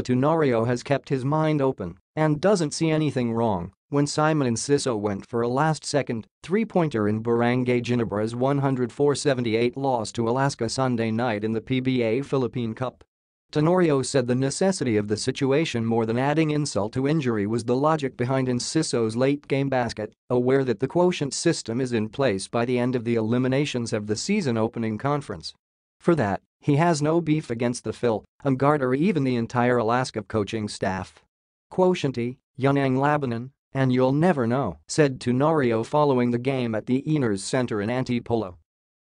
Tenorio has kept his mind open and doesn't see anything wrong when Simon Enciso went for a last-second three-pointer in Barangay Ginebra's 104-78 loss to Alaska Sunday night in the PBA Philippine Cup. Tenorio said the necessity of the situation more than adding insult to injury was the logic behind Enciso's late-game basket, aware that the Quotient system is in place by the end of the eliminations of the season-opening conference. For that, he has no beef against the Fil-Am guard or even the entire Alaska coaching staff. Quotient Ynares labanan, and you'll never know, said Tenorio following the game at the Ynares Center in Antipolo.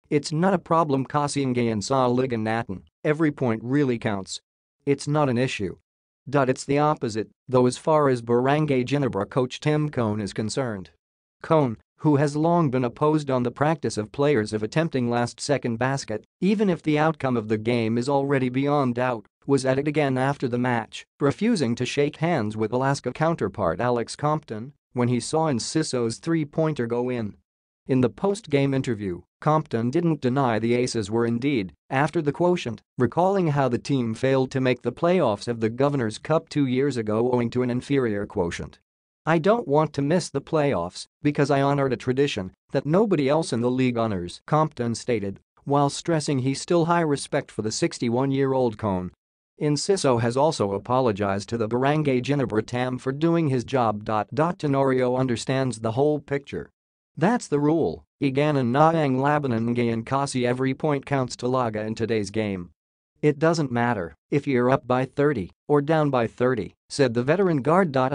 It's not a problem kasi ngayon sa liga natin, every point really counts. It's not an issue. It's the opposite, though, as far as Barangay Ginebra coach Tim Cone is concerned. Cone, who has long been opposed on the practice of players of attempting last-second basket, even if the outcome of the game is already beyond doubt, was at it again after the match, refusing to shake hands with Alaska counterpart Alex Compton when he saw Enciso's three-pointer go in. In the post-game interview, Compton didn't deny the Aces were indeed after the Quotient, recalling how the team failed to make the playoffs of the Governor's Cup 2 years ago owing to an inferior quotient. "I don't want to miss the playoffs because I honored a tradition that nobody else in the league honors," Compton stated, while stressing he's still high respect for the 61-year-old Cone. Enciso has also apologized to the Barangay Ginebra TAM for doing his job. Tenorio understands the whole picture. "That's the rule, iganan na ang labanan ngayon kasi every point counts talaga in today's game. It doesn't matter if you're up by 30 or down by 30," said the veteran guard. "Now,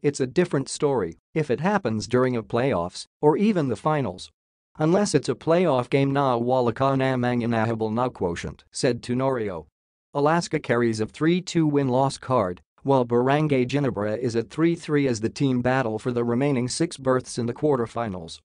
it's a different story if it happens during a playoffs or even the finals. Unless it's a playoff game na wala ka namang inahabol na quotient," said Tenorio. Alaska carries a 3-2 win-loss card, while Barangay Ginebra is at 3-3 as the team battle for the remaining 6 berths in the quarterfinals.